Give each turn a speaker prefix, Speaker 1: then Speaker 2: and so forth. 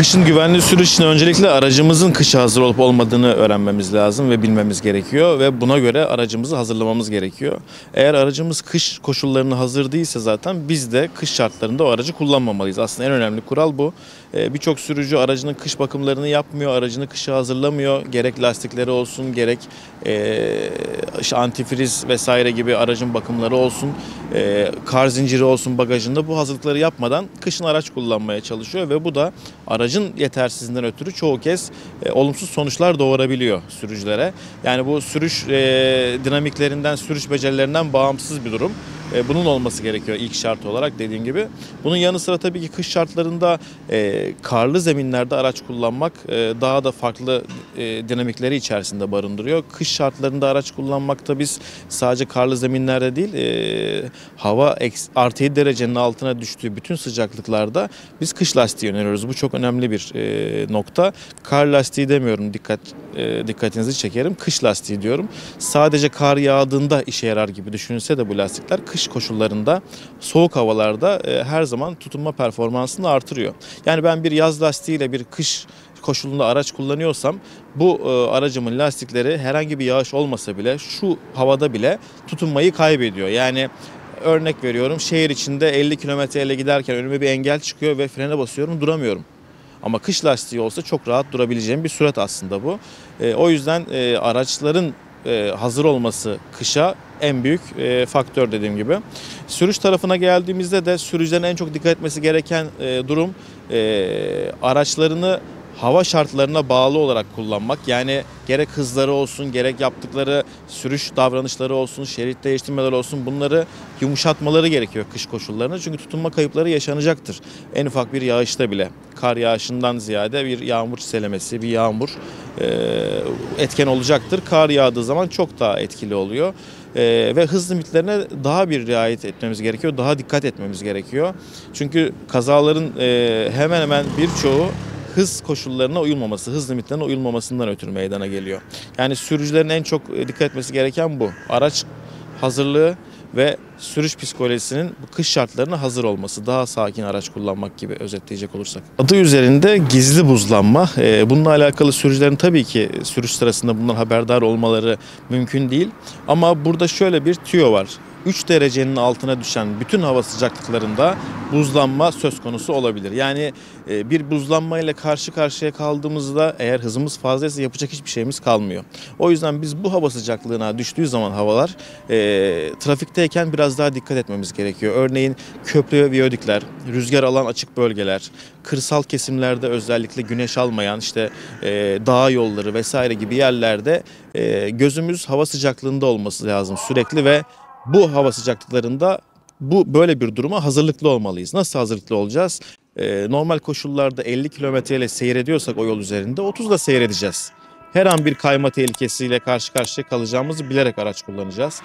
Speaker 1: Kışın güvenli sürüş için öncelikle aracımızın kışa hazır olup olmadığını öğrenmemiz lazım ve bilmemiz gerekiyor ve buna göre aracımızı hazırlamamız gerekiyor. Eğer aracımız kış koşullarına hazır değilse zaten biz de kış şartlarında o aracı kullanmamalıyız. Aslında en önemli kural bu. Birçok sürücü aracının kış bakımlarını yapmıyor, aracını kışa hazırlamıyor. Gerek lastikleri olsun, gerek antifriz vesaire gibi aracın bakımları olsun, kar zinciri olsun bagajında, bu hazırlıkları yapmadan kışın araç kullanmaya çalışıyor ve bu da aracın yetersizliğinden ötürü çoğu kez olumsuz sonuçlar doğurabiliyor sürücülere. Yani bu sürüş dinamiklerinden, sürüş becerilerinden bağımsız bir durum. Bunun olması gerekiyor ilk şart olarak, dediğim gibi. Bunun yanı sıra tabii ki kış şartlarında karlı zeminlerde araç kullanmak daha da farklı dinamikleri içerisinde barındırıyor. Kış şartlarında araç kullanmakta biz sadece karlı zeminlerde değil, hava artı 7 derecenin altına düştüğü bütün sıcaklıklarda biz kış lastiği öneriyoruz. Bu çok önemli bir nokta. Kar lastiği demiyorum, dikkatinizi çekerim. Kış lastiği diyorum. Sadece kar yağdığında işe yarar gibi düşünülse de bu lastikler kış koşullarında, soğuk havalarda her zaman tutunma performansını artırıyor. Yani ben bir yaz lastiğiyle bir kış koşulunda araç kullanıyorsam bu aracımın lastikleri herhangi bir yağış olmasa bile, şu havada bile tutunmayı kaybediyor. Yani örnek veriyorum, şehir içinde 50 km/h giderken önüme bir engel çıkıyor ve frene basıyorum, duramıyorum. Ama kış lastiği olsa çok rahat durabileceğim bir sürat aslında bu. O yüzden araçların hazır olması kışa en büyük faktör, dediğim gibi. Sürüş tarafına geldiğimizde de sürücülerin en çok dikkat etmesi gereken durum araçlarını hava şartlarına bağlı olarak kullanmak. Yani gerek hızları olsun, gerek yaptıkları sürüş davranışları olsun, şerit değiştirmeler olsun, bunları yumuşatmaları gerekiyor kış koşullarında. Çünkü tutunma kayıpları yaşanacaktır. En ufak bir yağışta bile, kar yağışından ziyade bir yağmur çiselemesi, bir yağmur etken olacaktır. Kar yağdığı zaman çok daha etkili oluyor. Ve hız limitlerine daha bir riayet etmemiz gerekiyor, daha dikkat etmemiz gerekiyor. Çünkü kazaların hemen hemen birçoğu hız koşullarına uyulmaması, hız limitlerine uyulmamasından ötürü meydana geliyor. Yani sürücülerin en çok dikkat etmesi gereken bu. Araç hazırlığı ve sürüş psikolojisinin bu kış şartlarına hazır olması, daha sakin araç kullanmak gibi özetleyecek olursak. Adı üzerinde gizli buzlanma. Bununla alakalı sürücülerin tabii ki sürüş sırasında bundan haberdar olmaları mümkün değil. Ama burada şöyle bir tüyo var. 3 derecenin altına düşen bütün hava sıcaklıklarında buzlanma söz konusu olabilir. Yani bir buzlanmayla karşı karşıya kaldığımızda eğer hızımız fazlaysa yapacak hiçbir şeyimiz kalmıyor. O yüzden biz bu hava sıcaklığına düştüğü zaman havalar, trafikteyken biraz daha dikkat etmemiz gerekiyor. Örneğin köprü ve viyadükler, rüzgar alan açık bölgeler, kırsal kesimlerde özellikle güneş almayan dağ yolları vesaire gibi yerlerde gözümüz hava sıcaklığında olması lazım sürekli ve bu hava sıcaklıklarında böyle bir duruma hazırlıklı olmalıyız. Nasıl hazırlıklı olacağız? Normal koşullarda 50 kilometre ile seyrediyorsak o yol üzerinde 30'la seyredeceğiz. Her an bir kayma tehlikesiyle karşı karşıya kalacağımızı bilerek araç kullanacağız.